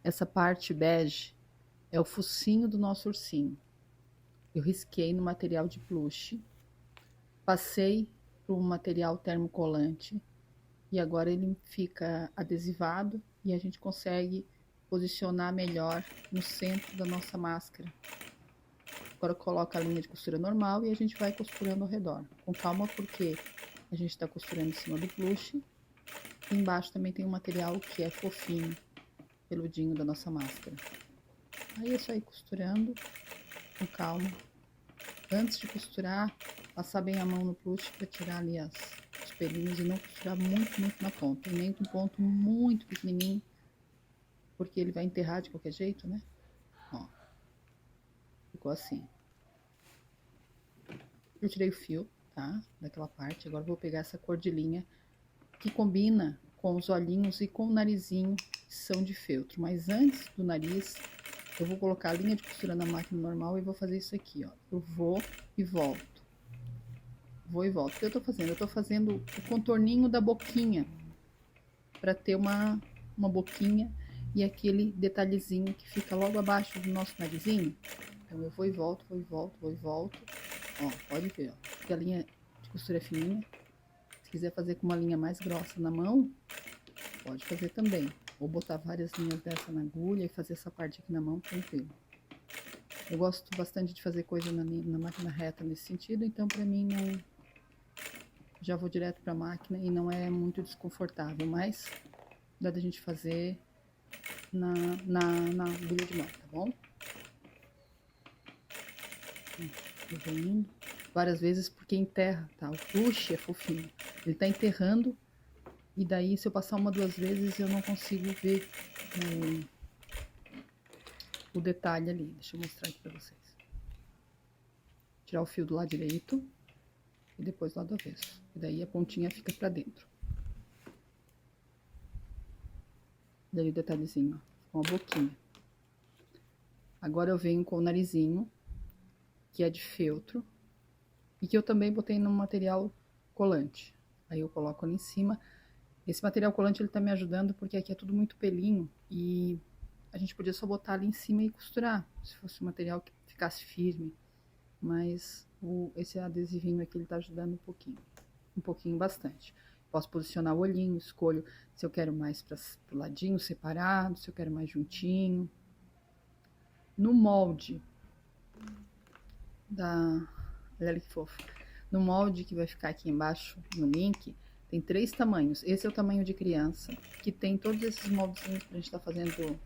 Essa parte bege é o focinho do nosso ursinho. Eu risquei no material de plush, passei para um material termocolante e agora ele fica adesivado e a gente consegue posicionar melhor no centro da nossa máscara. Agora coloca a linha de costura normal e a gente vai costurando ao redor. Com calma, porque a gente está costurando em cima do plush. E embaixo também tem um material que é fofinho, peludinho da nossa máscara. Aí é só ir costurando com calma. Antes de costurar, passar bem a mão no plush para tirar ali os pelinhos e não costurar muito na ponta. E nem com ponto muito pequenininho, porque ele vai enterrar de qualquer jeito, né? Ó, ficou assim. Eu tirei o fio, tá? Daquela parte. Agora vou pegar essa cor de linha que combina com os olhinhos e com o narizinho, que são de feltro. Mas antes do nariz, eu vou colocar a linha de costura na máquina normal e vou fazer isso aqui, ó. Eu vou e volto. Vou e volto. O que eu tô fazendo? Eu tô fazendo o contorninho da boquinha, pra ter uma boquinha e aquele detalhezinho que fica logo abaixo do nosso narizinho. Então, eu vou e volto, vou e volto, vou e volto. Ó, pode ver, ó. Porque a linha de costura é fininha. Se quiser fazer com uma linha mais grossa na mão, pode fazer também. Ou botar várias linhas dessa na agulha e fazer essa parte aqui na mão, tranquilo. Eu gosto bastante de fazer coisa na máquina reta nesse sentido, então pra mim não... Já vou direto pra máquina e não é muito desconfortável, mas dá da gente fazer na agulha de mão, tá bom? Eu vou indo várias vezes porque enterra, tá? O plush é fofinho. Ele tá enterrando e daí se eu passar uma, duas vezes eu não consigo ver o detalhe ali. Deixa eu mostrar aqui pra vocês. Tirar o fio do lado direito e depois do lado avesso. E daí a pontinha fica pra dentro. Daí o detalhezinho, ó, com a boquinha. Agora eu venho com o narizinho, que é de feltro, e que eu também botei no material colante. Aí eu coloco ali em cima. Esse material colante ele tá me ajudando porque aqui é tudo muito pelinho e a gente podia só botar ali em cima e costurar, se fosse um material que ficasse firme. Mas esse adesivinho aqui ele tá ajudando um pouquinho bastante. Posso posicionar o olhinho, escolho se eu quero mais pro ladinho separado, se eu quero mais juntinho. No molde olha que fofo. No molde que vai ficar aqui embaixo no link, tem 3 tamanhos. Esse é o tamanho de criança, que tem todos esses moldezinhos pra gente tá fazendo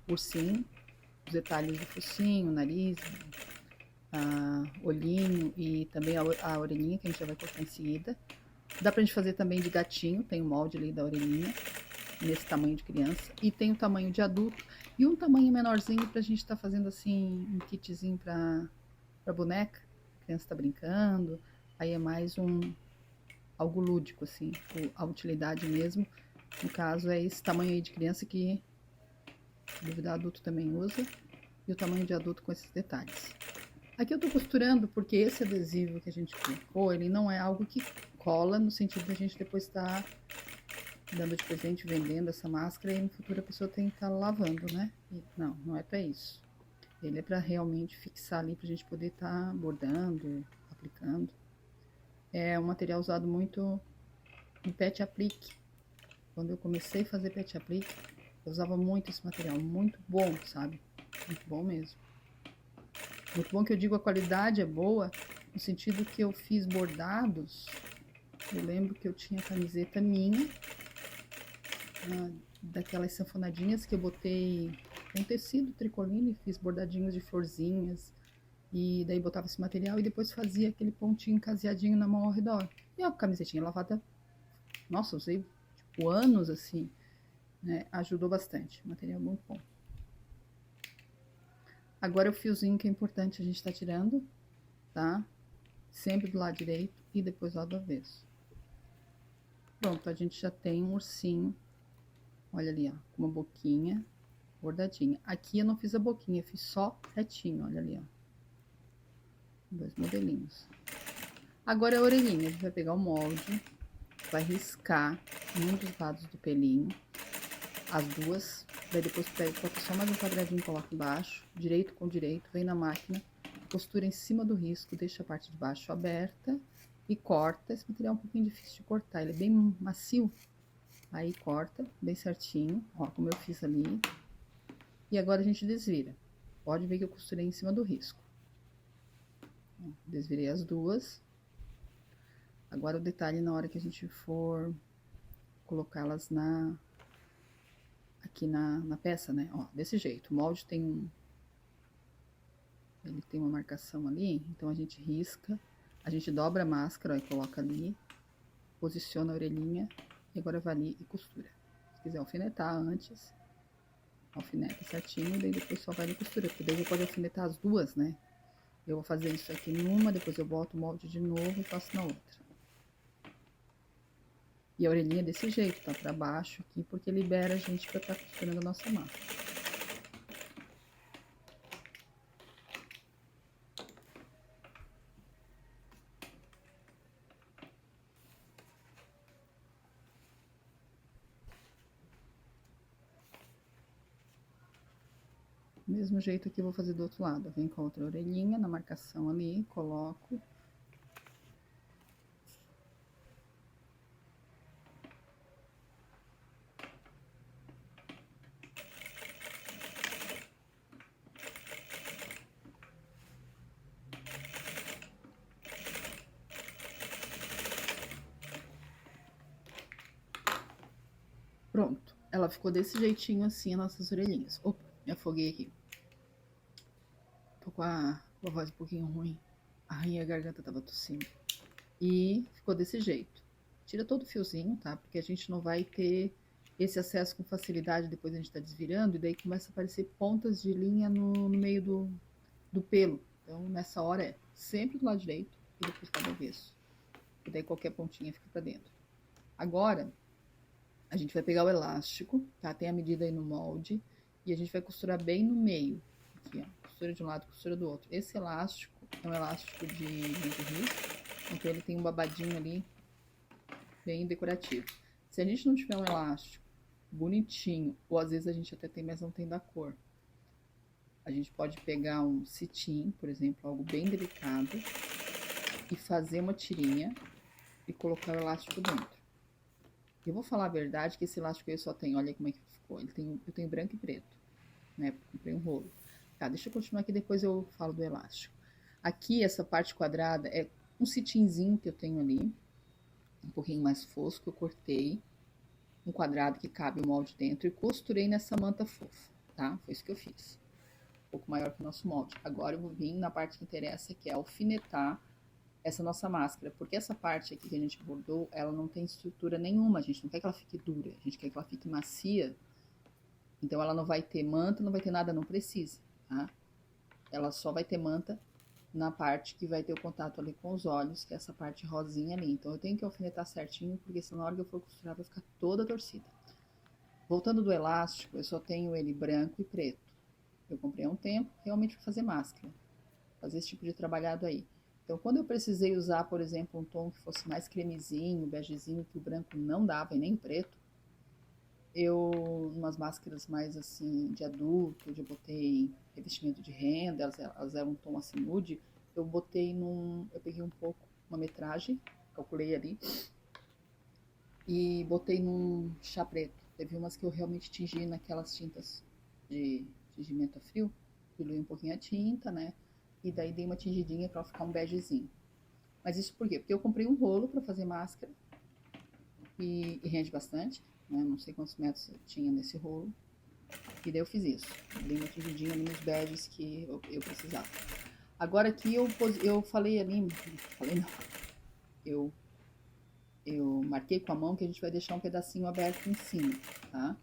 ursinho, os detalhes do focinho, nariz, olhinho e também a orelhinha, que a gente já vai cortar em seguida. Dá pra gente fazer também de gatinho, tem o molde ali da orelhinha, nesse tamanho de criança. E tem o tamanho de adulto e um tamanho menorzinho pra gente tá fazendo assim, um kitzinho pra boneca. A criança tá brincando, aí é mais algo lúdico, assim, a utilidade mesmo. No caso, é esse tamanho aí de criança que, se duvidar, adulto também usa. E o tamanho de adulto com esses detalhes. Aqui eu tô costurando porque esse adesivo que a gente colocou, ele não é algo que cola, no sentido da gente depois estar dando de presente, vendendo essa máscara e no futuro a pessoa tem que estar lavando, né? E não é pra isso. Ele é pra realmente fixar ali, pra gente poder estar bordando, aplicando. É um material usado muito no pet aplique. Quando eu comecei a fazer pet aplique, eu usava muito esse material, muito bom, sabe? Muito bom mesmo. Muito bom que eu digo a qualidade é boa, no sentido que eu fiz bordados. Eu lembro que eu tinha camiseta minha, daquelas sanfonadinhas que eu botei um tecido tricoline, fiz bordadinhos de florzinhas, e daí botava esse material e depois fazia aquele pontinho caseadinho na mão ao redor. E a camisetinha lavada, nossa, usei tipo anos assim, né? Ajudou bastante, material muito bom. Agora o fiozinho que é importante a gente tá tirando, tá? Sempre do lado direito e depois do lado avesso. Pronto, a gente já tem um ursinho, olha ali, ó, com uma boquinha bordadinha. Aqui eu não fiz a boquinha, fiz só retinho, olha ali, ó. 2 modelinhos. Agora é a orelhinha, a gente vai pegar o molde, vai riscar um dos lados do pelinho, as duas Daí depois pega, corta só mais um quadradinho, coloca embaixo, direito com direito, vem na máquina, costura em cima do risco, deixa a parte de baixo aberta e corta. Esse material é um pouquinho difícil de cortar, ele é bem macio. Aí corta bem certinho, ó, como eu fiz ali. E agora a gente desvira. Pode ver que eu costurei em cima do risco. Desvirei as duas. Agora o detalhe na hora que a gente for colocá-las aqui na peça, né? Ó, desse jeito. O molde tem ele tem uma marcação ali, então a gente risca, a gente dobra a máscara, ó, e coloca ali, posiciona a orelhinha, e agora vai ali e costura. Se quiser alfinetar antes, alfineta certinho, daí depois só vai ali e costura, porque daí você pode alfinetar as duas, né? Eu vou fazer isso aqui numa, depois eu boto o molde de novo e faço na outra. E a orelhinha desse jeito, tá? Pra baixo aqui, porque libera a gente pra estar costurando a nossa máscara. Mesmo jeito aqui eu vou fazer do outro lado. Vem com a outra orelhinha na marcação ali, coloco. Pronto. Ela ficou desse jeitinho assim, as nossas orelhinhas. Opa, me afoguei aqui. Tô com a voz um pouquinho ruim. Ai, a garganta tava tossindo. E ficou desse jeito. Tira todo o fiozinho, tá? Porque a gente não vai ter esse acesso com facilidade, depois a gente tá desvirando, e daí começa a aparecer pontas de linha no meio do pelo. Então, nessa hora é sempre do lado direito e depois para o avesso. E daí qualquer pontinha fica pra dentro. Agora, a gente vai pegar o elástico, tá? Tem a medida aí no molde. E a gente vai costurar bem no meio. Aqui, ó. Costura de um lado, costura do outro. Esse elástico é um elástico de risco. Então, ele tem um babadinho ali bem decorativo. Se a gente não tiver um elástico bonitinho, ou às vezes a gente até tem, mas não tem da cor, a gente pode pegar um cetim, por exemplo, algo bem delicado, e fazer uma tirinha e colocar o elástico dentro. Eu vou falar a verdade que esse elástico eu só tenho, olha como é que ficou, eu tenho branco e preto, né, comprei um rolo. Tá, deixa eu continuar aqui, depois eu falo do elástico. Aqui, essa parte quadrada é um cetimzinho que eu tenho ali, um pouquinho mais fosco, eu cortei um quadrado que cabe o molde dentro e costurei nessa manta fofa, tá? Foi isso que eu fiz. Um pouco maior que o nosso molde. Agora eu vou vir na parte que interessa, que é alfinetar essa nossa máscara, porque essa parte aqui que a gente bordou, ela não tem estrutura nenhuma, a gente não quer que ela fique dura, a gente quer que ela fique macia, então ela não vai ter manta, não vai ter nada, não precisa, tá? Ela só vai ter manta na parte que vai ter o contato ali com os olhos, que é essa parte rosinha ali. Então, eu tenho que alfinetar certinho, porque senão na hora que eu for costurar vai ficar toda torcida. Voltando do elástico, eu só tenho ele branco e preto. Eu comprei há um tempo, realmente para fazer máscara. Fazer esse tipo de trabalhado aí. Então, quando eu precisei usar, por exemplo, um tom que fosse mais cremezinho, begezinho, que o branco não dava e nem o preto, eu, umas máscaras mais assim, de adulto, onde eu botei revestimento de renda, elas eram um tom assim nude, eu peguei um pouco, uma metragem, calculei ali, e botei num chá preto. Teve umas que eu realmente tingi naquelas tintas de tingimento a frio, diluí um pouquinho a tinta, né, e daí dei uma tingidinha pra ficar um begezinho. Mas isso por quê? Porque eu comprei um rolo pra fazer máscara, e rende bastante, né? Não sei quantos metros tinha nesse rolo. E daí eu fiz isso. Dei uma tingidinha ali nos beges que eu precisava. Agora aqui eu falei ali, falei não, eu marquei com a mão que a gente vai deixar um pedacinho aberto em cima, tá?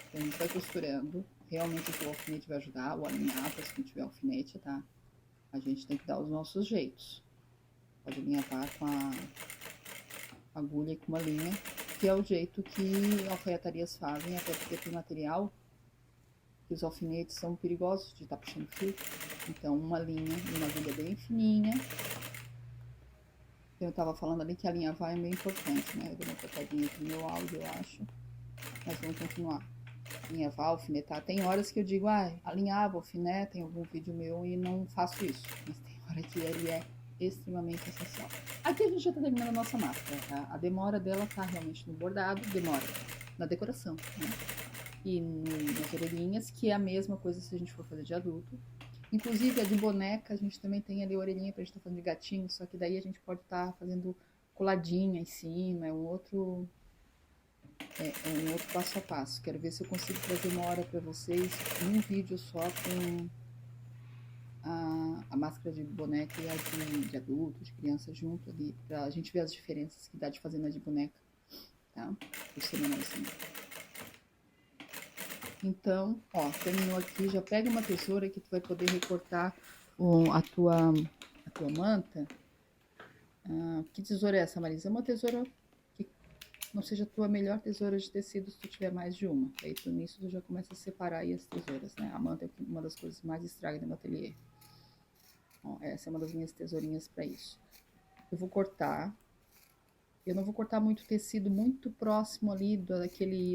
Então a gente vai costurando. Realmente o alfinete vai ajudar, o alinhava se não tiver alfinete, tá? A gente tem que dar os nossos jeitos. Pode alinhavar com a agulha e com uma linha, que é o jeito que alfaiatarias fazem, até porque tem material que os alfinetes são perigosos de estar puxando fio. Então, uma linha e uma agulha bem fininha. Eu tava falando ali que a linha vai é meio importante, né? Eu dei uma cortadinha aqui no meu áudio, eu acho. Mas vamos continuar. alinhavar, alfinetar. Tem horas que eu digo, alinhava, alfineta, tem algum vídeo meu e não faço isso. Mas tem hora que ele é extremamente essencial. Aqui a gente já tá terminando a nossa máscara, tá? A demora dela tá realmente no bordado, demora na decoração, né? E nas orelhinhas, que é a mesma coisa se a gente for fazer de adulto. Inclusive a de boneca, a gente também tem ali a orelhinha pra gente estar fazendo de gatinho, só que daí a gente pode estar fazendo coladinha em cima, é um outro passo a passo. Quero ver se eu consigo trazer uma hora para vocês, um vídeo só com a máscara de boneca e a de adulto, de criança junto ali, pra gente ver as diferenças que dá de fazer na de boneca, tá? Por ser menorzinho. Então, ó, terminou aqui, já pega uma tesoura que tu vai poder recortar a tua manta. Que tesoura é essa, Marisa? É uma tesoura que não seja a tua melhor tesoura de tecido se tu tiver mais de uma. Aí tu, nisso tu já começa a separar aí as tesouras, né? A manta é uma das coisas mais estraga no meu ateliê. Ó, essa é uma das minhas tesourinhas para isso. Eu vou cortar. Eu não vou cortar muito tecido muito próximo ali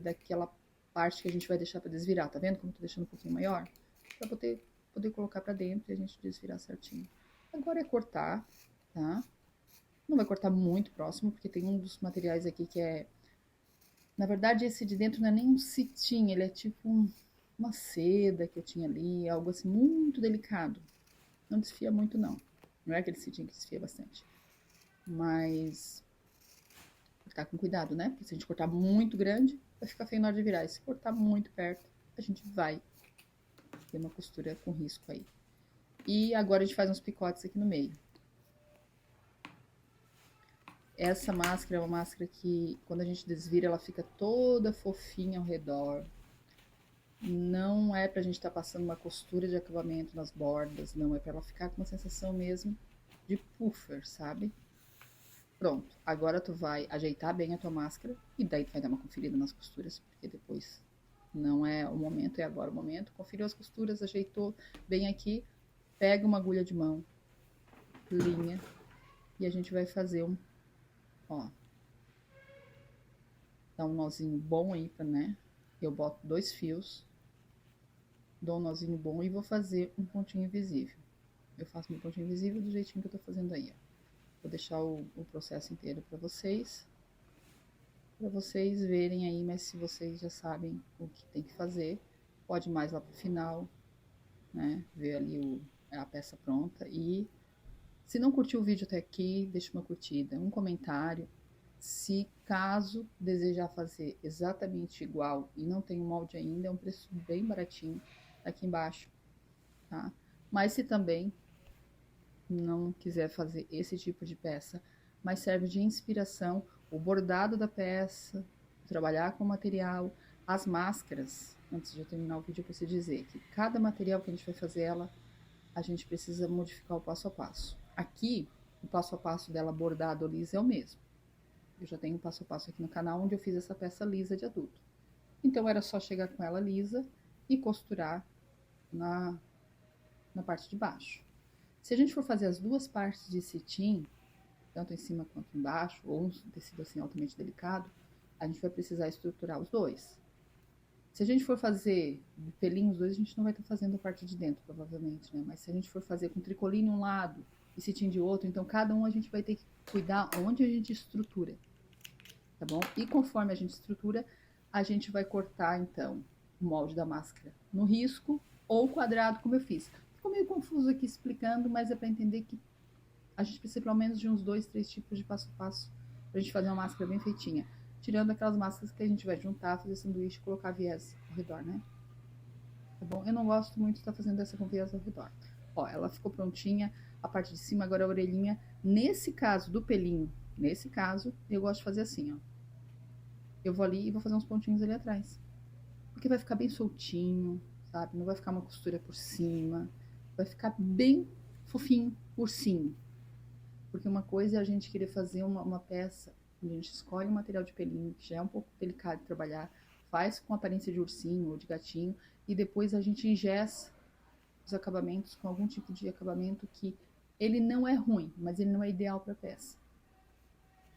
daquela parte que a gente vai deixar para desvirar. Tá vendo como eu tô deixando um pouquinho maior? Pra poder colocar para dentro e a gente desvirar certinho. Agora é cortar, tá? Não vai cortar muito próximo, porque tem um dos materiais aqui que é... Na verdade, esse de dentro não é nem um cetim, ele é tipo uma seda que eu tinha ali, algo assim muito delicado. Não desfia muito, não. Não é aquele cetim que desfia bastante. Mas... cortar com cuidado, né? Porque se a gente cortar muito grande, vai ficar feio na hora de virar. E se cortar muito perto, a gente vai ter uma costura com risco aí. E agora a gente faz uns picotes aqui no meio. Essa máscara é uma máscara que, quando a gente desvira, ela fica toda fofinha ao redor. Não é pra gente estar passando uma costura de acabamento nas bordas, não. É pra ela ficar com uma sensação mesmo de puffer, sabe? Pronto, agora tu vai ajeitar bem a tua máscara e daí tu vai dar uma conferida nas costuras, porque depois não é o momento, é agora o momento. Conferiu as costuras, ajeitou bem aqui, pega uma agulha de mão, linha, e a gente vai fazer ó, dá um nozinho bom aí, né? Eu boto 2 fios, dou um nozinho bom e vou fazer um pontinho invisível. Eu faço meu pontinho invisível do jeitinho que eu tô fazendo aí, ó. Vou deixar o processo inteiro para vocês verem aí, mas se vocês já sabem o que tem que fazer, pode ir mais lá pro final, né, ver ali a peça pronta. E se não curtiu o vídeo até aqui, deixa uma curtida, um comentário. Se caso desejar fazer exatamente igual e não tem o molde ainda, é um preço bem baratinho, tá aqui embaixo, tá? Mas se também não quiser fazer esse tipo de peça, mas serve de inspiração, o bordado da peça, trabalhar com o material, as máscaras. Antes de eu terminar o vídeo, eu preciso dizer que cada material que a gente vai fazer ela, a gente precisa modificar o passo a passo. Aqui, o passo a passo dela bordado ou lisa é o mesmo. Eu já tenho um passo a passo aqui no canal onde eu fiz essa peça lisa de adulto. Então, era só chegar com ela lisa e costurar na parte de baixo. Se a gente for fazer as duas partes de cetim, tanto em cima quanto embaixo, ou um tecido assim altamente delicado, a gente vai precisar estruturar os dois. Se a gente for fazer de pelinho os dois, a gente não vai estar fazendo a parte de dentro, provavelmente, né? Mas se a gente for fazer com tricoline um lado e cetim de outro, então cada um a gente vai ter que cuidar onde a gente estrutura, tá bom? E conforme a gente estrutura, a gente vai cortar, então, o molde da máscara no risco ou quadrado, como eu fiz. Ficou meio confuso aqui explicando, mas é para entender que a gente precisa pelo menos de uns 2, 3 tipos de passo a passo pra gente fazer uma máscara bem feitinha. Tirando aquelas máscaras que a gente vai juntar, fazer sanduíche e colocar viés ao redor, né? Tá bom? Eu não gosto muito de estar fazendo essa com viés ao redor. Ó, ela ficou prontinha, a parte de cima, agora a orelhinha. Nesse caso do pelinho, nesse caso, eu gosto de fazer assim, ó. Eu vou ali e vou fazer uns pontinhos ali atrás. Porque vai ficar bem soltinho, sabe? Não vai ficar uma costura por cima. Vai ficar bem fofinho, ursinho. Porque uma coisa é a gente querer fazer uma peça, onde a gente escolhe um material de pelinho, que já é um pouco delicado de trabalhar, faz com aparência de ursinho ou de gatinho, e depois a gente engessa os acabamentos com algum tipo de acabamento que ele não é ruim, mas ele não é ideal para a peça.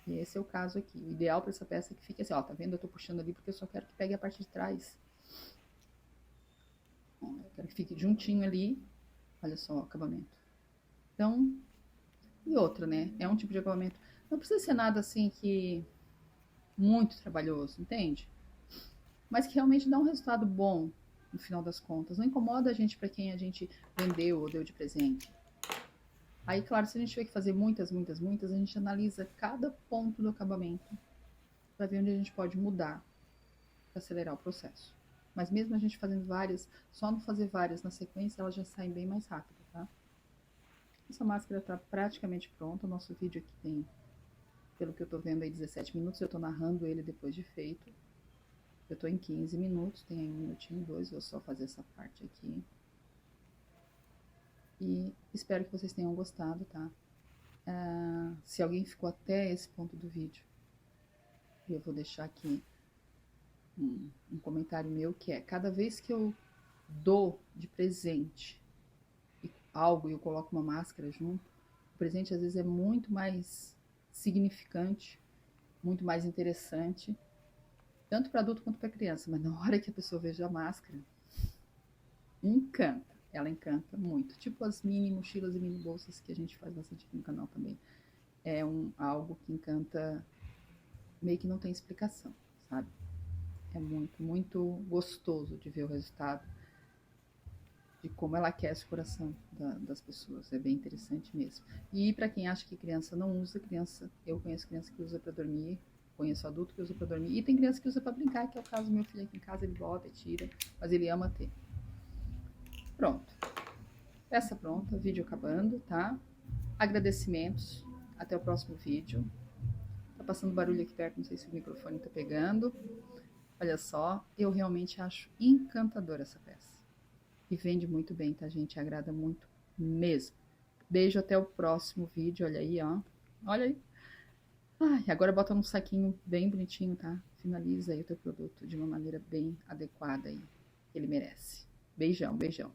E esse é o caso aqui. O ideal para essa peça é que fique assim, ó, tá vendo? Eu tô puxando ali porque eu só quero que pegue a parte de trás. Quero que fique juntinho ali. Olha só o acabamento. Então, e outra, né? É um tipo de acabamento. Não precisa ser nada assim que muito trabalhoso, entende? Mas que realmente dá um resultado bom no final das contas. Não incomoda a gente para quem a gente vendeu ou deu de presente. Aí, claro, se a gente tiver que fazer muitas, a gente analisa cada ponto do acabamento para ver onde a gente pode mudar para acelerar o processo. Mas mesmo a gente fazendo várias, só não fazer várias na sequência, elas já saem bem mais rápido, tá? Essa máscara está praticamente pronta. O nosso vídeo aqui tem, pelo que eu tô vendo aí, 17 minutos. Eu tô narrando ele depois de feito. Eu tô em 15 minutos, tem aí 1 minutinho, 2, vou só fazer essa parte aqui. E espero que vocês tenham gostado, tá? Se alguém ficou até esse ponto do vídeo, eu vou deixar aqui um comentário meu que é: cada vez que eu dou de presente algo e eu coloco uma máscara junto, o presente às vezes é muito mais significante, muito mais interessante, tanto para adulto quanto para criança. Mas na hora que a pessoa veja a máscara, encanta. Ela encanta muito. Tipo as mini mochilas e mini bolsas que a gente faz bastante aqui no canal também. É algo que encanta, meio que não tem explicação, sabe? É muito, muito gostoso de ver o resultado, de como ela aquece o coração das pessoas. É bem interessante mesmo. E para quem acha que criança não usa, eu conheço criança que usa para dormir, conheço adulto que usa para dormir, e tem criança que usa para brincar, que é o caso do meu filho aqui em casa. Ele bota e tira, mas ele ama ter. Pronto. Peça pronta, vídeo acabando, tá? Agradecimentos. Até o próximo vídeo. Tá passando barulho aqui perto, não sei se o microfone tá pegando. Olha só, eu realmente acho encantadora essa peça. E vende muito bem, tá, gente? Agrada muito mesmo. Beijo, até o próximo vídeo. Olha aí, ó. Olha aí. Ai, agora bota num saquinho bem bonitinho, tá? Finaliza aí o teu produto de uma maneira bem adequada aí. Ele merece. Beijão, beijão.